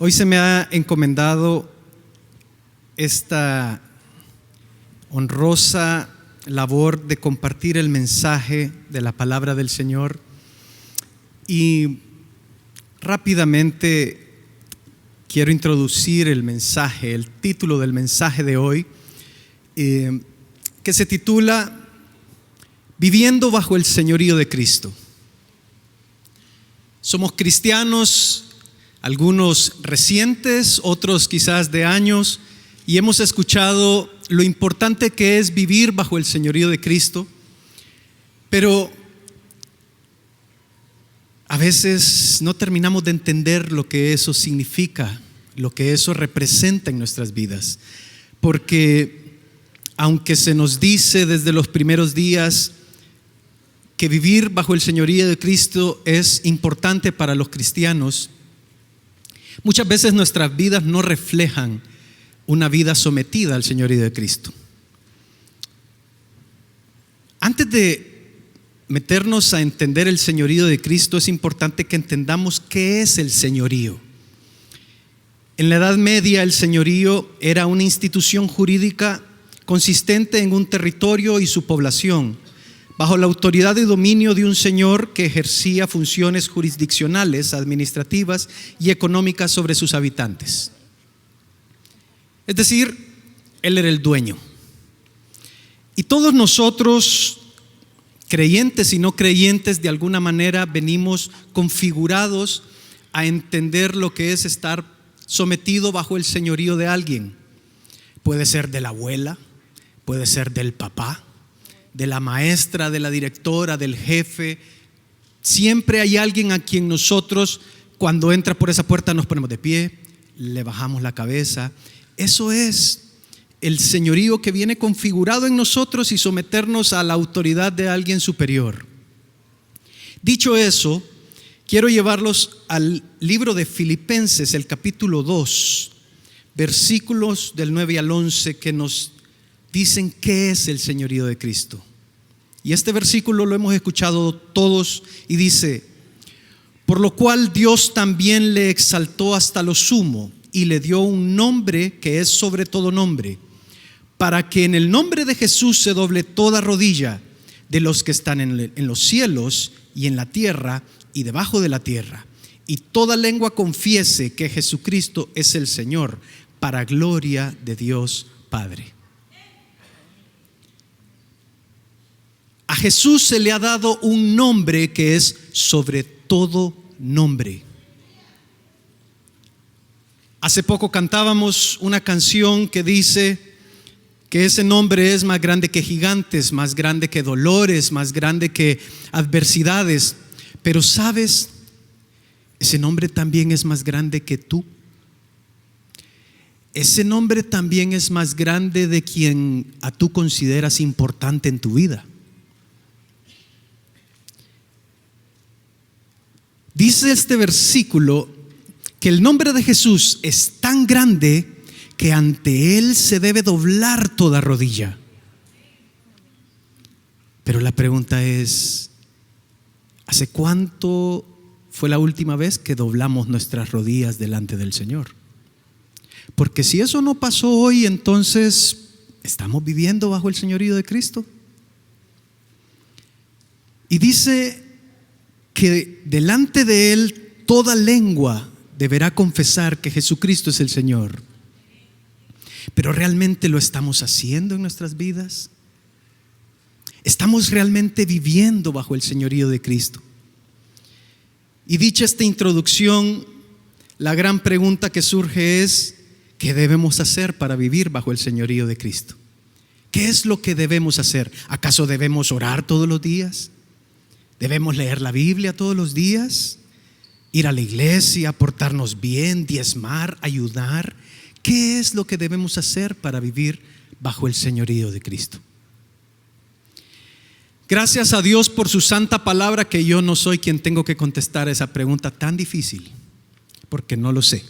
Hoy se me ha encomendado esta honrosa labor de compartir el mensaje de la palabra del Señor, y rápidamente quiero introducir el mensaje, el título del mensaje de hoy, que se titula Viviendo bajo el señorío de Cristo. Somos cristianos, algunos recientes, otros quizás de años, y hemos escuchado lo importante que es vivir bajo el señorío de Cristo, pero a veces no terminamos de entender lo que eso significa, lo que eso representa en nuestras vidas, porque aunque se nos dice desde los primeros días que vivir bajo el señorío de Cristo es importante para los cristianos, muchas veces nuestras vidas no reflejan una vida sometida al señorío de Cristo. Antes de meternos a entender el señorío de Cristo, es importante que entendamos qué es el señorío. En la Edad Media, el señorío era una institución jurídica consistente en un territorio y su población, bajo la autoridad y dominio de un señor que ejercía funciones jurisdiccionales, administrativas y económicas sobre sus habitantes. Es decir, él era el dueño. Y todos nosotros, creyentes y no creyentes, de alguna manera venimos configurados a entender lo que es estar sometido bajo el señorío de alguien. Puede ser de la abuela, puede ser del papá, de la maestra, de la directora, del jefe. Siempre hay alguien a quien nosotros, cuando entra por esa puerta, nos ponemos de pie, le bajamos la cabeza. Eso es el señorío que viene configurado en nosotros y someternos a la autoridad de alguien superior. Dicho eso, quiero llevarlos al libro de Filipenses, el capítulo 2, versículos del 9 al 11, que nos dicen qué es el señorío de Cristo. Y este versículo lo hemos escuchado todos y dice: por lo cual Dios también le exaltó hasta lo sumo y le dio un nombre que es sobre todo nombre, para que en el nombre de Jesús se doble toda rodilla de los que están en los cielos y en la tierra y debajo de la tierra, y toda lengua confiese que Jesucristo es el Señor, para gloria de Dios Padre. A Jesús se le ha dado un nombre que es sobre todo nombre. Hace poco cantábamos una canción que dice que ese nombre es más grande que gigantes, más grande que dolores, más grande que adversidades. Pero ¿sabes? Ese nombre también es más grande que tú. Ese nombre también es más grande de quien a tú consideras importante en tu vida. Dice este versículo que el nombre de Jesús es tan grande que ante él se debe doblar toda rodilla. Pero la pregunta es: ¿hace cuánto fue la última vez que doblamos nuestras rodillas delante del Señor? Porque si eso no pasó hoy, entonces ¿estamos viviendo bajo el señorío de Cristo? Y dice que delante de él toda lengua deberá confesar que Jesucristo es el Señor. Pero ¿realmente lo estamos haciendo en nuestras vidas? ¿Estamos realmente viviendo bajo el señorío de Cristo? Y dicha esta introducción, la gran pregunta que surge es: ¿qué debemos hacer para vivir bajo el señorío de Cristo? ¿Qué es lo que debemos hacer? ¿Acaso debemos orar todos los días? ¿Debemos leer la Biblia todos los días? ¿Ir a la iglesia, portarnos bien, diezmar, ayudar? ¿Qué es lo que debemos hacer para vivir bajo el señorío de Cristo? Gracias a Dios por su santa palabra, que yo no soy quien tengo que contestar esa pregunta tan difícil, porque no lo sé.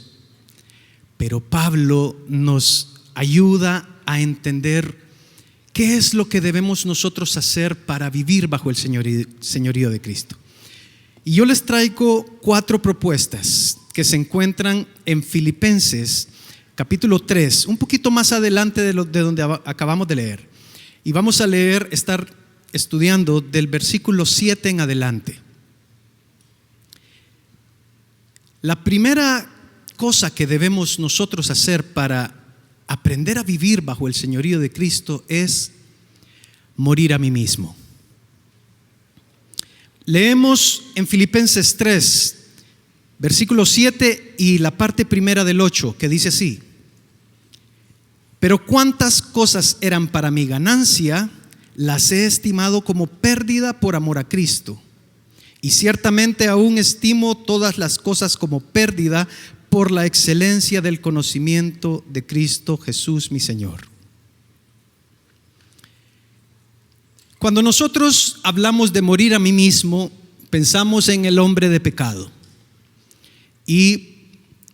Pero Pablo nos ayuda a entender qué es lo que debemos nosotros hacer para vivir bajo el señorío de Cristo. Y yo les traigo 4 propuestas que se encuentran en Filipenses capítulo 3, un poquito más adelante de donde acabamos de leer. Y vamos a estar estudiando del versículo 7 en adelante. La primera cosa que debemos nosotros hacer para aprender a vivir bajo el señorío de Cristo es morir a mí mismo. Leemos en Filipenses 3, versículo 7 y la parte primera del 8, que dice así: pero cuántas cosas eran para mi ganancia, las he estimado como pérdida por amor a Cristo. Y ciertamente aún estimo todas las cosas como pérdida por la excelencia del conocimiento de Cristo Jesús mi Señor. Cuando nosotros hablamos de morir a mí mismo, pensamos en el hombre de pecado. Y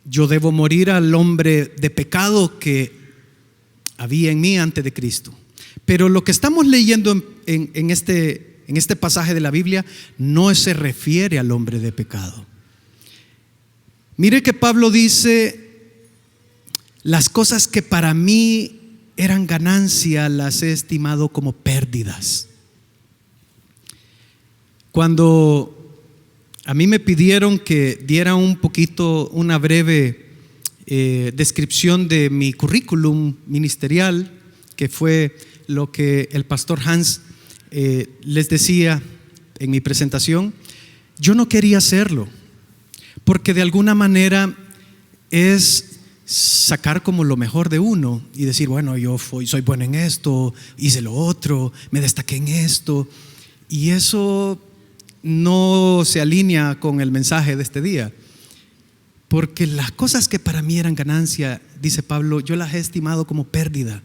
yo debo morir al hombre de pecado que había en mí antes de Cristo. Pero lo que estamos leyendo en este pasaje de la Biblia no se refiere al hombre de pecado. Mire que Pablo dice: las cosas que para mí eran ganancia las he estimado como pérdidas. Cuando a mí me pidieron que diera una breve descripción de mi currículum ministerial, que fue lo que el pastor Hans les decía en mi presentación, yo no quería hacerlo, porque de alguna manera es sacar como lo mejor de uno y decir, bueno, soy bueno en esto, hice lo otro, me destaqué en esto, y eso no se alinea con el mensaje de este día. Porque las cosas que para mí eran ganancia, dice Pablo, yo las he estimado como pérdida.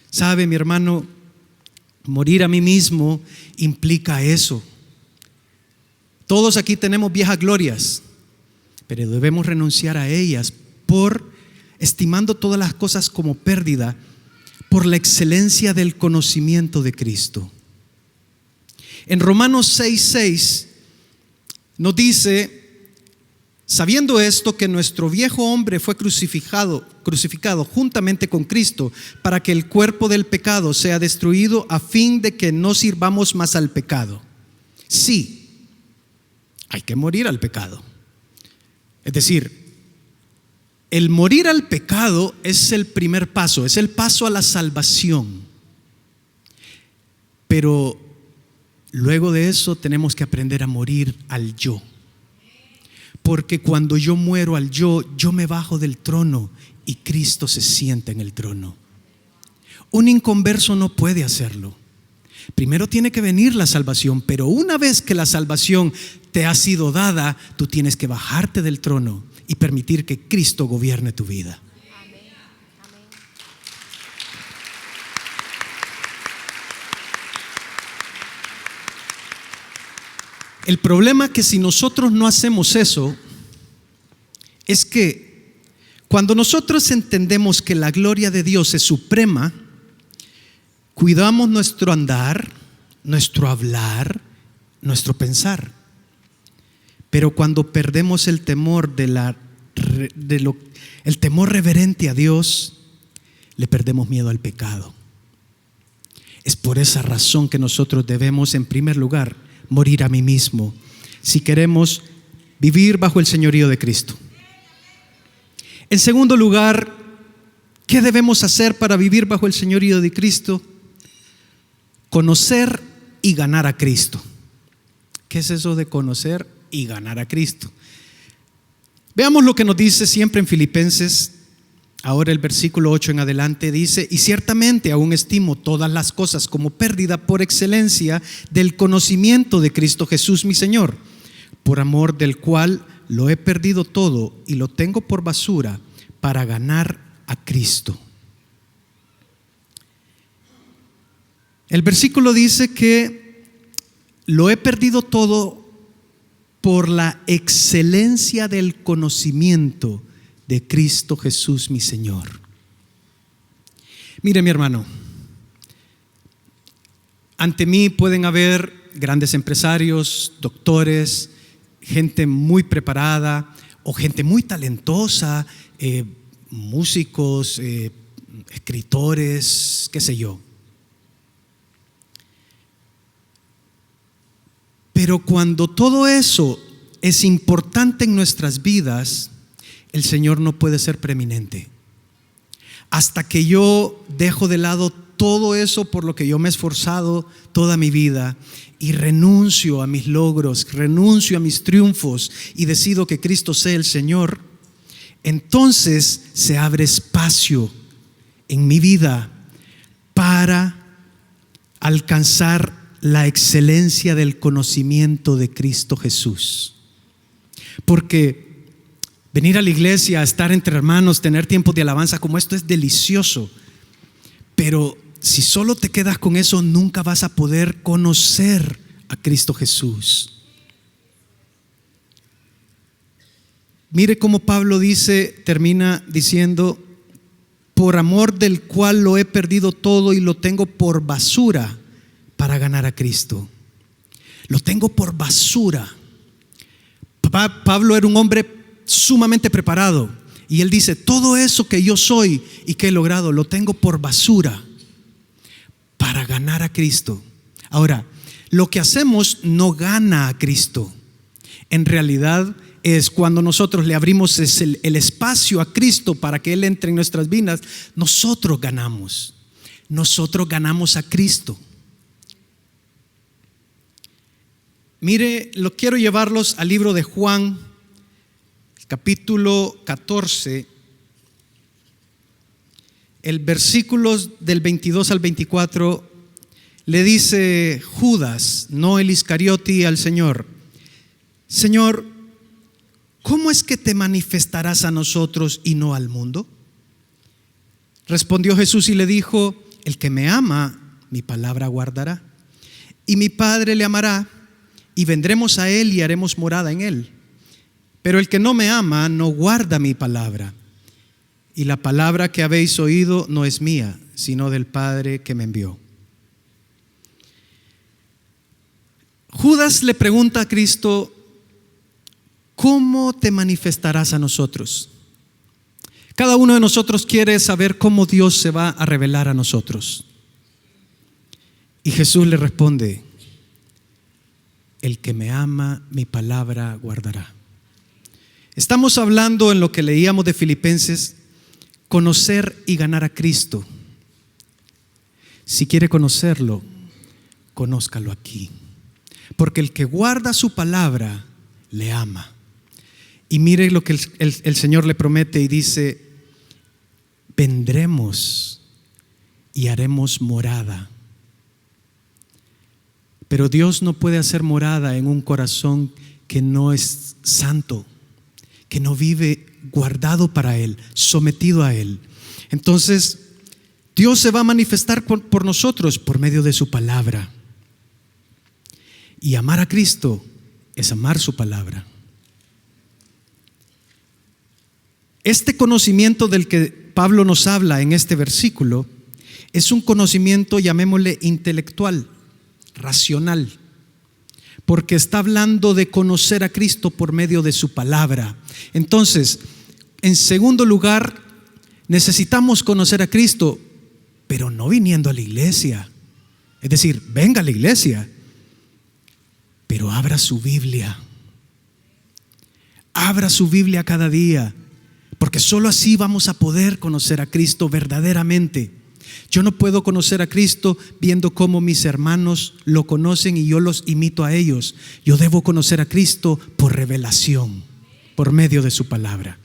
¿Sabe, mi hermano? Morir a mí mismo implica eso. Todos aquí tenemos viejas glorias, pero debemos renunciar a ellas estimando todas las cosas como pérdida por la excelencia del conocimiento de Cristo. En Romanos 6:6 nos dice: sabiendo esto, que nuestro viejo hombre fue crucificado juntamente con Cristo, para que el cuerpo del pecado sea destruido, a fin de que no sirvamos más al pecado. Sí, hay que morir al pecado. Es decir, el morir al pecado es el primer paso, es el paso a la salvación. Pero luego de eso tenemos que aprender a morir al yo. Porque cuando yo muero al yo me bajo del trono y Cristo se sienta en el trono. Un inconverso no puede hacerlo. Primero tiene que venir la salvación, pero una vez que la salvación te ha sido dada, tú tienes que bajarte del trono y permitir que Cristo gobierne tu vida. El problema es que si nosotros no hacemos eso, es que cuando nosotros entendemos que la gloria de Dios es suprema, cuidamos nuestro andar, nuestro hablar, nuestro pensar. Pero cuando perdemos el temor el temor reverente a Dios, le perdemos miedo al pecado. Es por esa razón que nosotros debemos, en primer lugar, morir a mí mismo, si queremos vivir bajo el señorío de Cristo. En segundo lugar, ¿qué debemos hacer para vivir bajo el señorío de Cristo? Conocer y ganar a Cristo. ¿Qué es eso de conocer y ganar a Cristo? Veamos lo que nos dice siempre en Filipenses. Ahora el versículo 8 en adelante dice: y ciertamente aún estimo todas las cosas como pérdida por excelencia del conocimiento de Cristo Jesús mi Señor, por amor del cual lo he perdido todo y lo tengo por basura para ganar a Cristo. El versículo dice que lo he perdido todo por la excelencia del conocimiento de Cristo Jesús mi Señor. Mire, mi hermano, ante mí pueden haber grandes empresarios, doctores, gente muy preparada, o gente muy talentosa, músicos, escritores, qué sé yo. Pero cuando todo eso es importante en nuestras vidas, el Señor no puede ser preeminente. Hasta que yo dejo de lado todo eso por lo que yo me he esforzado toda mi vida y renuncio a mis logros, renuncio a mis triunfos y decido que Cristo sea el Señor, entonces se abre espacio en mi vida para alcanzar la excelencia del conocimiento de Cristo Jesús. Porque venir a la iglesia, estar entre hermanos, tener tiempos de alabanza como esto es delicioso, pero si solo te quedas con eso, nunca vas a poder conocer a Cristo Jesús. Mire cómo Pablo termina diciendo: por amor del cual lo he perdido todo y lo tengo por basura para ganar a Cristo. Lo tengo por basura. Pablo era un hombre sumamente preparado y él dice: todo eso que yo soy y que he logrado, lo tengo por basura para ganar a Cristo. Ahora, lo que hacemos no gana a Cristo. En realidad es cuando nosotros le abrimos el espacio a Cristo para que Él entre en nuestras vidas, nosotros ganamos. Nosotros ganamos a Cristo. Mire, quiero llevarlos al libro de Juan, capítulo 14, el versículo del 22 al 24. Le dice Judas, no el Iscariote, al Señor: Señor, ¿cómo es que te manifestarás a nosotros y no al mundo? Respondió Jesús y le dijo: el que me ama, mi palabra guardará, y mi Padre le amará, y vendremos a él y haremos morada en él. Pero el que no me ama no guarda mi palabra, y la palabra que habéis oído no es mía, sino del Padre que me envió. Judas le pregunta a Cristo: ¿cómo te manifestarás a nosotros? Cada uno de nosotros quiere saber cómo Dios se va a revelar a nosotros. Y Jesús le responde: el que me ama, mi palabra guardará. Estamos hablando, en lo que leíamos de Filipenses, conocer y ganar a Cristo. Si quiere conocerlo, conózcalo aquí. Porque el que guarda su palabra, le ama. Y mire lo que el Señor le promete y dice: vendremos y haremos morada. Pero Dios no puede hacer morada en un corazón que no es santo, que no vive guardado para Él, sometido a Él. Entonces Dios se va a manifestar por nosotros por medio de su palabra. Y amar a Cristo es amar su palabra. Este conocimiento del que Pablo nos habla en este versículo es un conocimiento, llamémosle intelectual, racional, porque está hablando de conocer a Cristo por medio de su palabra. Entonces, en segundo lugar, necesitamos conocer a Cristo, pero no viniendo a la iglesia. Es decir, venga a la iglesia, pero abra su Biblia. Abra su Biblia cada día, porque solo así vamos a poder conocer a Cristo verdaderamente. Yo no puedo conocer a Cristo viendo cómo mis hermanos lo conocen y yo los imito a ellos. Yo debo conocer a Cristo por revelación, por medio de su palabra.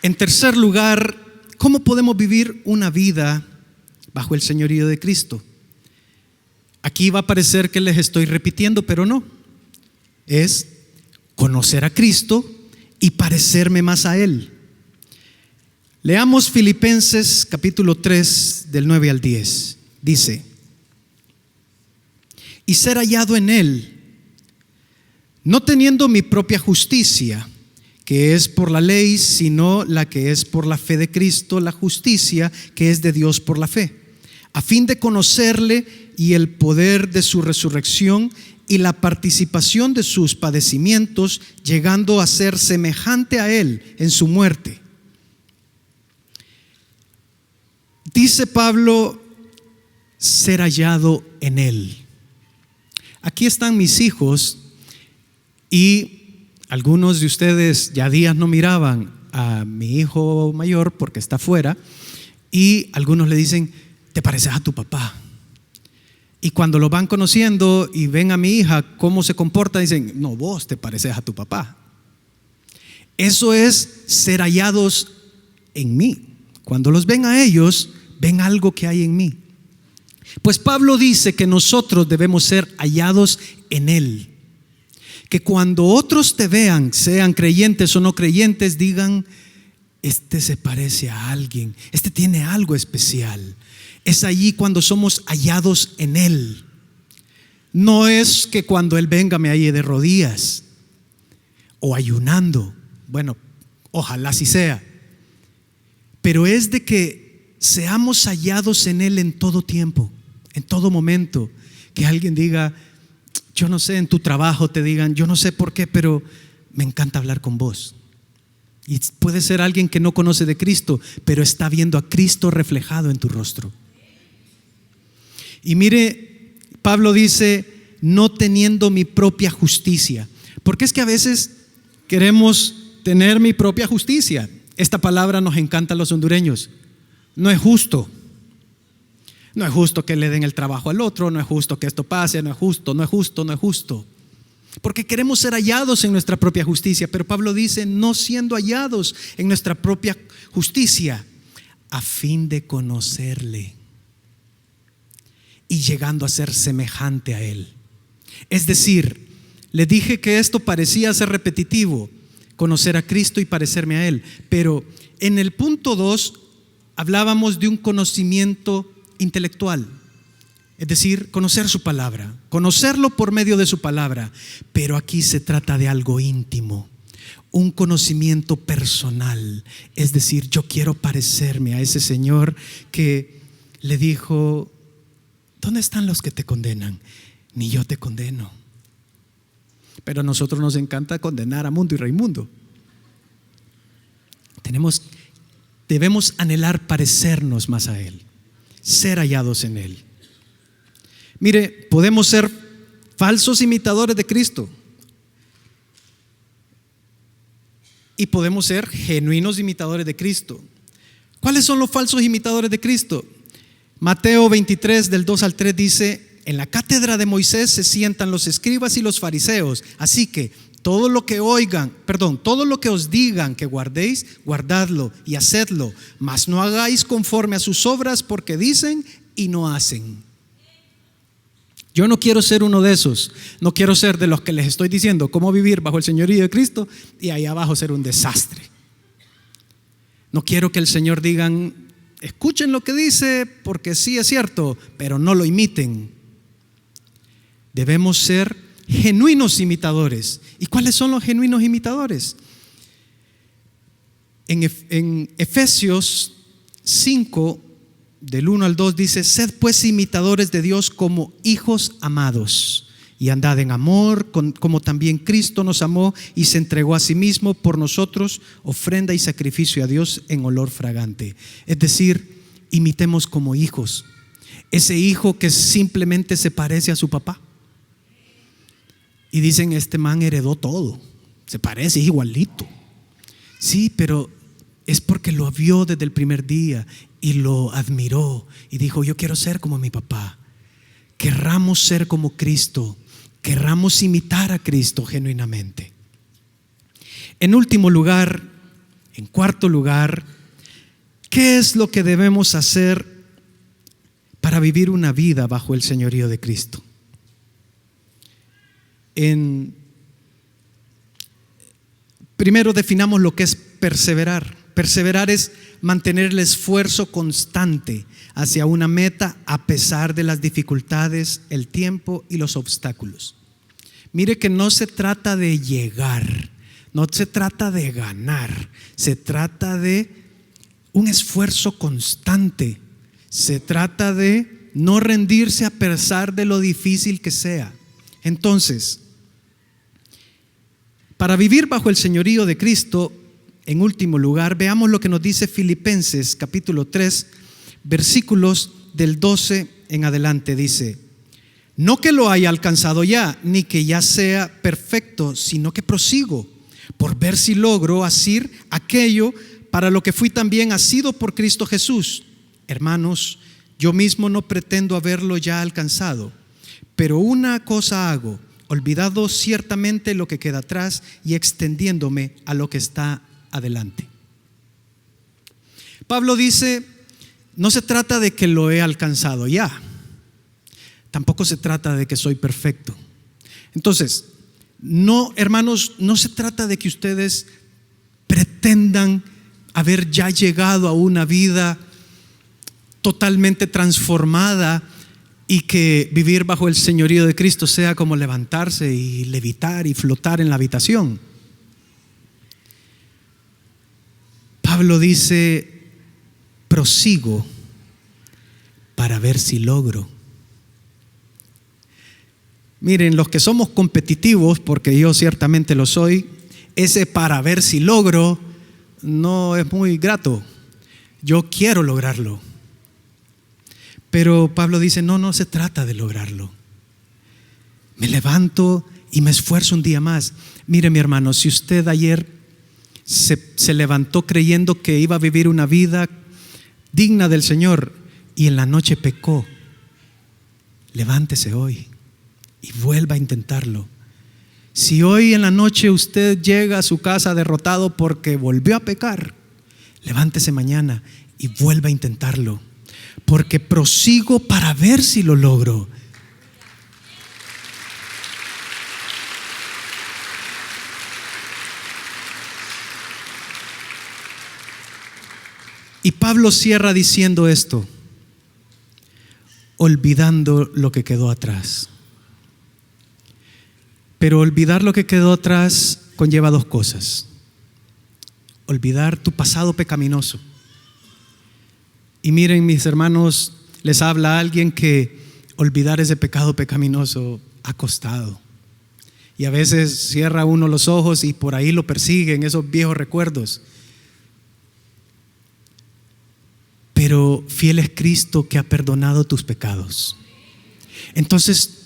En tercer lugar, ¿cómo podemos vivir una vida bajo el señorío de Cristo? Aquí va a parecer que les estoy repitiendo, pero no. Es conocer a Cristo y parecerme más a Él. Leamos Filipenses capítulo 3 del 9 al 10. Dice: y ser hallado en Él, no teniendo mi propia justicia, que es por la ley, sino la que es por la fe de Cristo, la justicia que es de Dios por la fe, a fin de conocerle y el poder de su resurrección y la participación de sus padecimientos, llegando a ser semejante a él en su muerte. Dice Pablo, ser hallado en él. Aquí están mis hijos y algunos de ustedes ya días no miraban a mi hijo mayor porque está afuera, y algunos le dicen, te pareces a tu papá. Y cuando lo van conociendo y ven a mi hija cómo se comporta, dicen, no, vos te pareces a tu papá. Eso es ser hallados en mí. Cuando los ven a ellos, ven algo que hay en mí. Pues Pablo dice que nosotros debemos ser hallados en él. Que cuando otros te vean, sean creyentes o no creyentes, digan, este se parece a alguien, este tiene algo especial. Es allí cuando somos hallados en él. No es que cuando él venga me halle de rodillas o ayunando. Bueno, ojalá así sea. Pero es de que seamos hallados en él en todo tiempo, en todo momento. Que alguien diga, yo no sé, en tu trabajo te digan, yo no sé por qué, pero me encanta hablar con vos. Y puede ser alguien que no conoce de Cristo, pero está viendo a Cristo reflejado en tu rostro. Y mire, Pablo dice, no teniendo mi propia justicia. Porque es que a veces queremos tener mi propia justicia. Esta palabra nos encanta a los hondureños. No es justo. No es justo que le den el trabajo al otro, no es justo que esto pase, no es justo, no es justo, no es justo. Porque queremos ser hallados en nuestra propia justicia. Pero Pablo dice, no siendo hallados en nuestra propia justicia, a fin de conocerle y llegando a ser semejante a él. Es decir, le dije que esto parecía ser repetitivo, conocer a Cristo y parecerme a él. Pero en el punto 2 hablábamos de un conocimiento intelectual. Es decir, conocer su palabra, conocerlo por medio de su palabra. Pero aquí se trata de algo íntimo, un conocimiento personal. Es decir, yo quiero parecerme a ese Señor que le dijo, ¿dónde están los que te condenan? Ni yo te condeno. Pero a nosotros nos encanta condenar a Mundo y Raimundo. Debemos anhelar parecernos más a Él, ser hallados en Él. Mire, podemos ser falsos imitadores de Cristo y podemos ser genuinos imitadores de Cristo. ¿Cuáles son los falsos imitadores de Cristo? Mateo 23 del 2 al 3 dice, en la cátedra de Moisés se sientan los escribas y los fariseos, así que todo lo que os digan que guardéis, guardadlo y hacedlo, mas no hagáis conforme a sus obras, porque dicen y no hacen. Yo no quiero ser uno de esos. No quiero ser de los que les estoy diciendo cómo vivir bajo el señorío de Cristo y ahí abajo ser un desastre. No quiero que el Señor digan, escuchen lo que dice porque sí es cierto, pero no lo imiten. Debemos ser genuinos imitadores. ¿Y cuáles son los genuinos imitadores? En Efesios 5 del 1 al 2 dice, sed pues imitadores de Dios como hijos amados y andad en amor como también Cristo nos amó y se entregó a sí mismo por nosotros, ofrenda y sacrificio a Dios en olor fragante. Es decir, imitemos como hijos, ese hijo que simplemente se parece a su papá y dicen, este man heredó todo, se parece, es igualito. Sí, pero es porque lo vio desde el primer día y lo admiró y dijo, yo quiero ser como mi papá. Querramos ser como Cristo, querramos imitar a Cristo genuinamente. En último lugar, en cuarto lugar, ¿qué es lo que debemos hacer para vivir una vida bajo el señorío de Cristo? Primero definamos lo que es perseverar. Perseverar es mantener el esfuerzo constante hacia una meta a pesar de las dificultades, el tiempo y los obstáculos. Mire que no se trata de llegar, no se trata de ganar, se trata de un esfuerzo constante, Se trata de no rendirse a pesar de lo difícil que sea. Entonces, para vivir bajo el señorío de Cristo, en último lugar, veamos lo que nos dice Filipenses capítulo 3, versículos del 12 en adelante. Dice: no que lo haya alcanzado ya, ni que ya sea perfecto, sino que prosigo por ver si logro asir aquello para lo que fui también asido por Cristo Jesús. Hermanos, yo mismo no pretendo haberlo ya alcanzado, pero una cosa hago, olvidado ciertamente lo que queda atrás y extendiéndome a lo que está adelante. Pablo dice: no se trata de que lo he alcanzado ya, tampoco se trata de que soy perfecto. Entonces, no, hermanos, no se trata de que ustedes pretendan haber ya llegado a una vida totalmente transformada y que vivir bajo el señorío de Cristo sea como levantarse y levitar y flotar en la habitación. Pablo dice: prosigo para ver si logro. Miren, los que somos competitivos, porque yo ciertamente lo soy, ese para ver si logro no es muy grato. Yo quiero lograrlo. Pero Pablo dice: no se trata de lograrlo. Me levanto y me esfuerzo un día más. Mire, mi hermano, si usted ayer se levantó creyendo que iba a vivir una vida digna del Señor y en la noche pecó, levántese hoy y vuelva a intentarlo. Si hoy en la noche usted llega a su casa derrotado porque volvió a pecar, levántese mañana y vuelva a intentarlo, porque prosigo para ver si lo logro. Y Pablo cierra diciendo esto: olvidando lo que quedó atrás. Pero olvidar lo que quedó atrás conlleva dos cosas: olvidar tu pasado pecaminoso. Y miren, mis hermanos, les habla alguien que olvidar ese pecado pecaminoso ha costado. Y a veces cierra uno los ojos y por ahí lo persiguen esos viejos recuerdos. Pero fiel es Cristo que ha perdonado tus pecados. Entonces,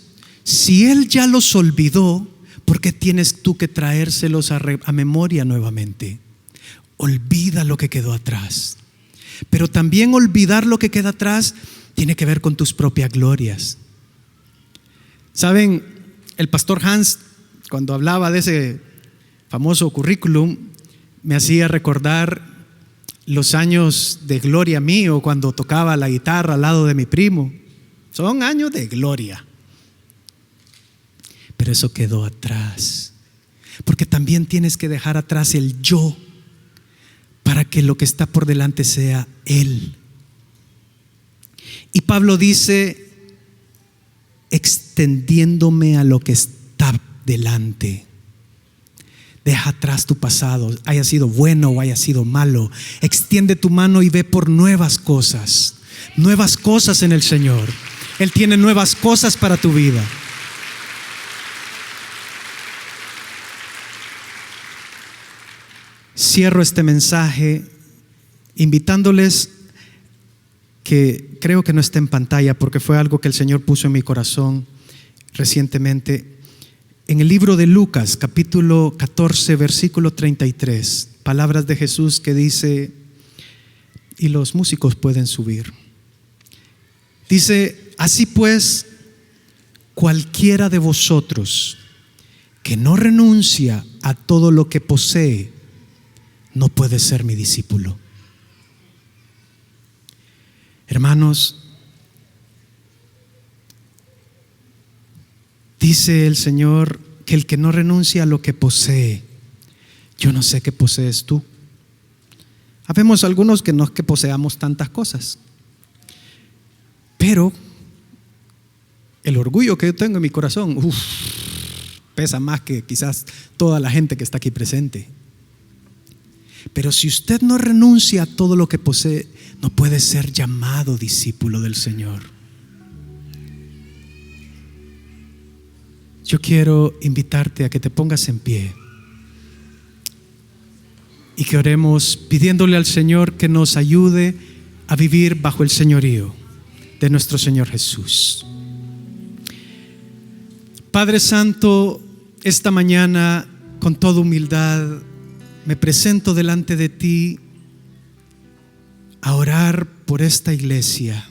si Él ya los olvidó, ¿por qué tienes tú que traérselos a memoria nuevamente? Olvida lo que quedó atrás. Pero también olvidar lo que queda atrás tiene que ver con tus propias glorias. Saben, el pastor Hans, cuando hablaba de ese famoso currículum, me hacía recordar los años de gloria mío cuando tocaba la guitarra al lado de mi primo. Son años de gloria. Pero eso quedó atrás, porque también tienes que dejar atrás el yo para que lo que está por delante sea Él. Y Pablo dice: extendiéndome a lo que está delante. Deja atrás tu pasado, haya sido bueno o haya sido malo. Extiende tu mano y ve por nuevas cosas en el Señor. Él tiene nuevas cosas para tu vida. Cierro este mensaje invitándoles, que creo que no está en pantalla porque fue algo que el Señor puso en mi corazón recientemente, en el libro de Lucas capítulo 14 versículo 33, palabras de Jesús que dice, y los músicos pueden subir, dice: así pues, cualquiera de vosotros que no renuncia a todo lo que posee no puede ser mi discípulo. Hermanos, dice el Señor que el que no renuncia a lo que posee, yo no sé qué posees tú. Habemos algunos que no es que poseamos tantas cosas, pero el orgullo que yo tengo en mi corazón, pesa más que quizás toda la gente que está aquí presente. Pero si usted no renuncia a todo lo que posee, no puedes ser llamado discípulo del Señor. Yo quiero invitarte a que te pongas en pie y que oremos pidiéndole al Señor que nos ayude a vivir bajo el señorío de nuestro Señor Jesús. Padre Santo, esta mañana con toda humildad me presento delante de ti a orar por esta iglesia.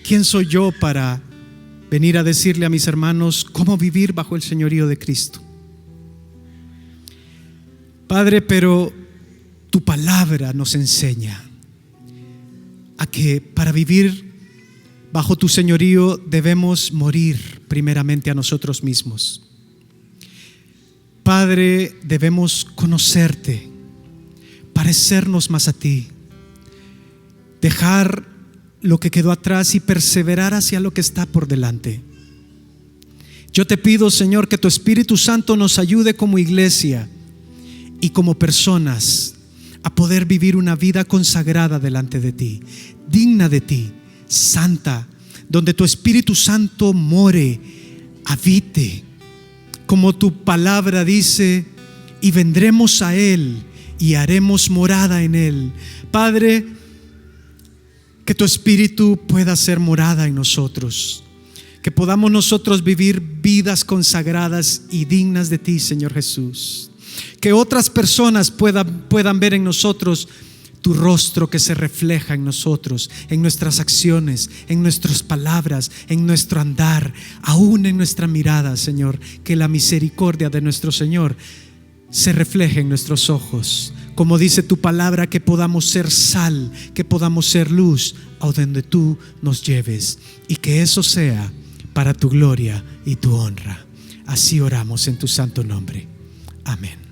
¿Quién soy yo para venir a decirle a mis hermanos cómo vivir bajo el señorío de Cristo? Padre, pero tu palabra nos enseña a que para vivir bajo tu señorío debemos morir primeramente a nosotros mismos. Padre, debemos conocerte, parecernos más a ti, dejar lo que quedó atrás y perseverar hacia lo que está por delante. Yo te pido, Señor, que tu Espíritu Santo nos ayude como iglesia y como personas a poder vivir una vida consagrada delante de ti, digna de ti, santa, donde tu Espíritu Santo more, habite, como tu palabra dice, y vendremos a Él y haremos morada en Él. Padre, que tu Espíritu pueda ser morada en nosotros, que podamos nosotros vivir vidas consagradas y dignas de ti, Señor Jesús. Que otras personas puedan ver en nosotros tu rostro que se refleja en nosotros, en nuestras acciones, en nuestras palabras, en nuestro andar, aún en nuestra mirada, Señor. Que la misericordia de nuestro Señor se refleje en nuestros ojos. Como dice tu palabra, que podamos ser sal, que podamos ser luz a donde tú nos lleves, y que eso sea para tu gloria y tu honra. Así oramos en tu santo nombre. Amén.